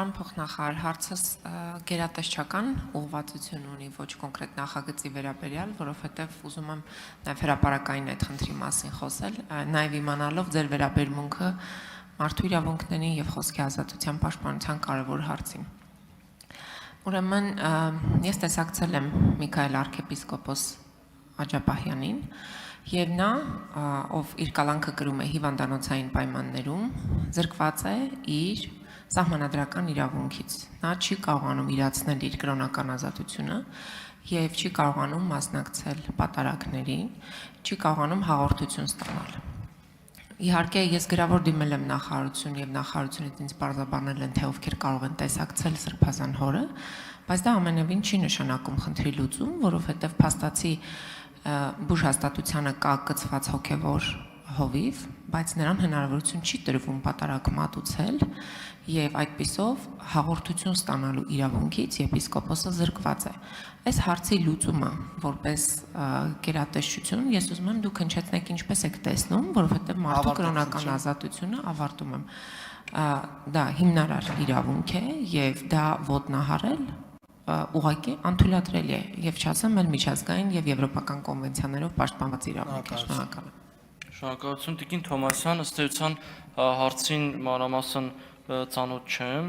Պարոն փոխնախարար, հարցս գերատեսչական ուղղվածություն ունի, ոչ կոնկրետ նախագծի վերաբերյալ, որովհետև ուզում եմ նաև հրապարակային այդ խնդրի մասին խոսել, նաև իմանալով ձեր վերաբերմունքը մարդու իրավունքների եւ խոսքի ազատության պաշտպանության կարևոր հարցին։ Ուրեմն ես տեսակցել եմ Միքայել arczepiskopos Աջապահյանին եւ նա, ով իր կալանքը կրում է հիվանդանոցային պայմաններում, զրկված է իր սահմանադրական իրավունքից։ Նա չի կարողանում իրացնել իր կրոնական ազատությունը եւ չի կարողանում մասնակցել պատարագներին, չի կարողանում հաղորդություն ստանալ։ Իհարկե ես գրավոր դիմել եմ նախարարություն եւ նախարարությունից ինձ պարզաբանել են, թե ովքեր կարող են տեսակցել Սրբազան հորը, բայց դա ամենևին չի նշանակում խնդրի լուծում, որովհետեւ փաստացի բուժհաստատությանը կա կցված հոգեվոր հովիվ, բայց նրան հնարավորություն չի տրվում պատարագ մատուցել եւ այդպիսով հաղորդություն ստանալու իրավունքից եպիսկոպոսը զրկված է։ Այս հարցի լուծումը որպես գերատեսչություն ես ուզում եմ դուք հնչեցնեք ինչպես եք տեսնում, որովհետեւ մարդու կրոնական ազատությունը ավարտում եմ։ Դա հիմնարար իրավունք է եւ դա ոտնահարել ուղղակի անթույլատրելի է եւ չասեմ էլ միջազգային եւ եվրոպական կոնվենցիաներով պաշտպանված իրավունք է։ Շնորհակալ եմ։ Շնորհակալություն Տիկին Թոմասյան, ըստ էության հարցին մանրամասն ծանոթ չեմ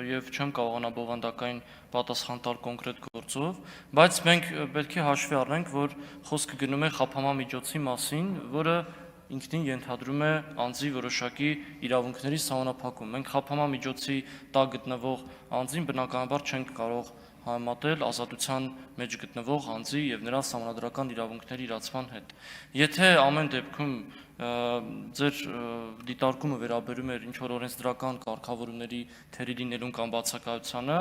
եւ չեմ կարողանա բովանդակային պատասխան տալ կոնկրետ գործով, բայց մենք պետք է հաշվի առնենք, որ խոսքը գնում է խափամամիջոցի մասին, որը ինքնին ենթադրում է անձի որոշակի իրավունքների սահմանափակում։ Մենք խափամամիջոցի տակ գտնվող անձին բնականաբար չենք կարող համատել ազատության մեջ գտնվող անձի եւ նրա սահմանադրական իրավունքների իրացման հետ։ Եթե ամեն դեպքում ձեր դիտարկումը վերաբերում էր ինչ-որ օրենսդրական կարգավորումների թերի լինելուն կամ բացակայությանը,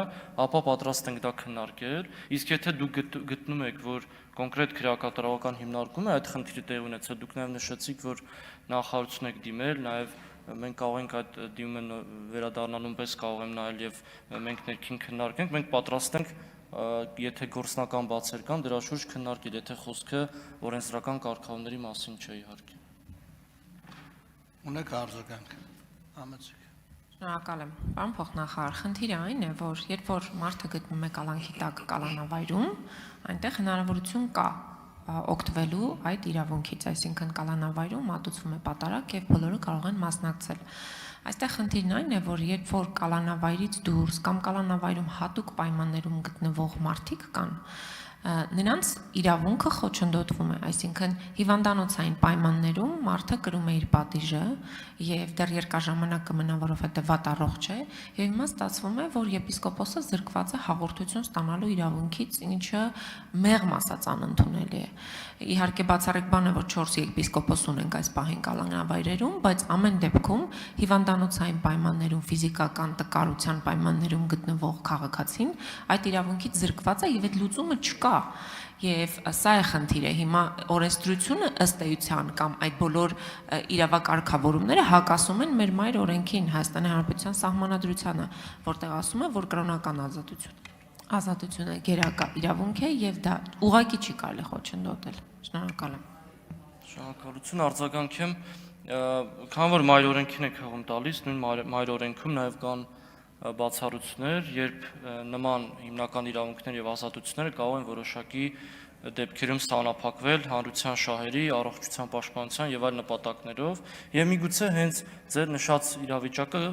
ապա պատրաստ ենք դա քննարկել, իսկ եթե դուք գտնում եք, որ կոնկրետ քրեակատարողական հիմնարկում է այդ խնդիրը տեղի ունեցել, դուք նաեւ նշեցիք, որ նախարարություն եք դիմել, նաեւ մենք կարող ենք այդ դիմումը վերադառնալուն պես կարող եմ նայել եւ մենք ներքին քննարկենք, մենք պատրաստ ենք եթե գործնական բացեր կան դրա շուրջ քննարկել, եթե խոսքը օրենսդրական կարգավորումների մասին չէ իհարկե։ Ունեք արձագանք։ Համեցեք։ Շնորհակալ եմ։ Պարոն փոխնախարար, խնդիրը այն է, որ երբ որ մարդը գտնում է կալանքի տակ կալանավայրում, այնտեղ հնարավորություն կա օգտվելու այդ իրավունքից, այսինքն կալանավայրում մատուցվում է պատարագ եւ բոլորը կարող են մասնակցել։ Այստեղ խնդիրն այն է, որ երբ որ կալանավայրից դուրս կամ կալանավայրում հատուկ պայմաններում գտնվող մարդիկ կան, նրանց իրավունքը խոչընդոտվում է, այսինքն հիվանդանոցային պայմաններում մարդը կրում է իր պատիժը եւ դեռ երկար ժամանակ կմնա, որովհետեւ վատ առողջ է, եւ հիմա ստացվում է, որ եպիսկոպոսը զրկված է հաղորդություն ստանալու իրավունքից, ինչը մեղմ ասած անընդունելի է։ Իհարկե բացառիկ բան է, որ 4 եպիսկոպոս ունենք այս պահին կալանավայրերում, բայց ամեն դեպքում հիվանդանոցային պայմաններում, ֆիզիկական տկարության պայմաններում գտնվող քաղաքացին այդ իրավունքից զրկված է եւ այդ լուծումը չկա։ Եվ սա է խնդիրը, հիմա օրենսդրությունը ըստ էության կամ այդ բոլոր իրավակարգավորումները հակասում են մեր մայր օրենքին, Հայաստանի Հանրապետության Սահմանադրությանը, որտեղ ասում է, որ կրոնական ազատությունը գերակա իրավունք է եւ դա ուղղակի չի կարելի խոչընդոտել։ Շնորհակալ եմ։ Շնորհակալություն, արձագանքեմ, քանի որ մայր օրենքին եք հողում տալիս, նույն մայր օրենքում նաեւ կան բացառություններ, երբ նման հիմնական իրավունքներ եւ ազատությունները կարող են որոշակի դեպքերում սահմանափակվել հանրության շահերի, առողջության պաշտպանության եւ այլ նպատակներով, եւ միգուցե հենց ձեր նշած իրավիճակը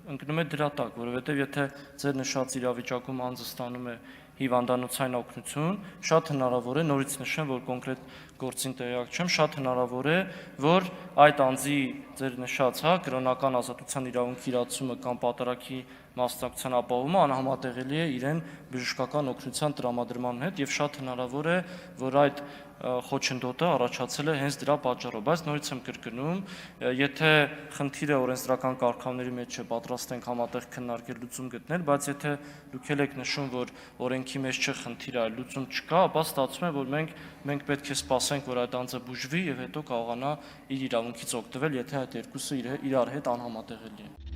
ընկնում է դրա տակ, որովհետեւ եթե ձեր նշած իրավիճակում անձը ստանում է հիվանդանոցային օգնություն, շատ հնարավոր է, նորից նշեմ, որ կոնկրետ գործին տեղյակ չեմ, շատ հնարավոր է, որ այդ անձի ձեր նշած, կրոնական ազատության իրավունքի իրացումը կամ պատարագի մասնակցության ապահովումը անհամատեղելի է իրեն բժշկական օգնության տրամադրման հետ եւ շատ հնարավոր է, որ այդ խոչընդոտը առաջացել է հենց դրա պատճառով, բայց նորից եմ կրկնում, եթե խնդիրը օրենսդրական կարգավորումների մեջ չէ, պատրաստ ենք համատեղ քննարկել լուծում գտնել, բայց եթե դուք եք նշում, որ օրենքի մեջ չէ խնդիրը, այլ լուծում չկա, ապա ստացվում է, որ մենք պետք է սպասենք, որ այդ անձը բուժվի եւ հետո կարողանա իր իրավունքից օգտվել, եթե այդ երկուսը իրար հետ անհամատեղելի է։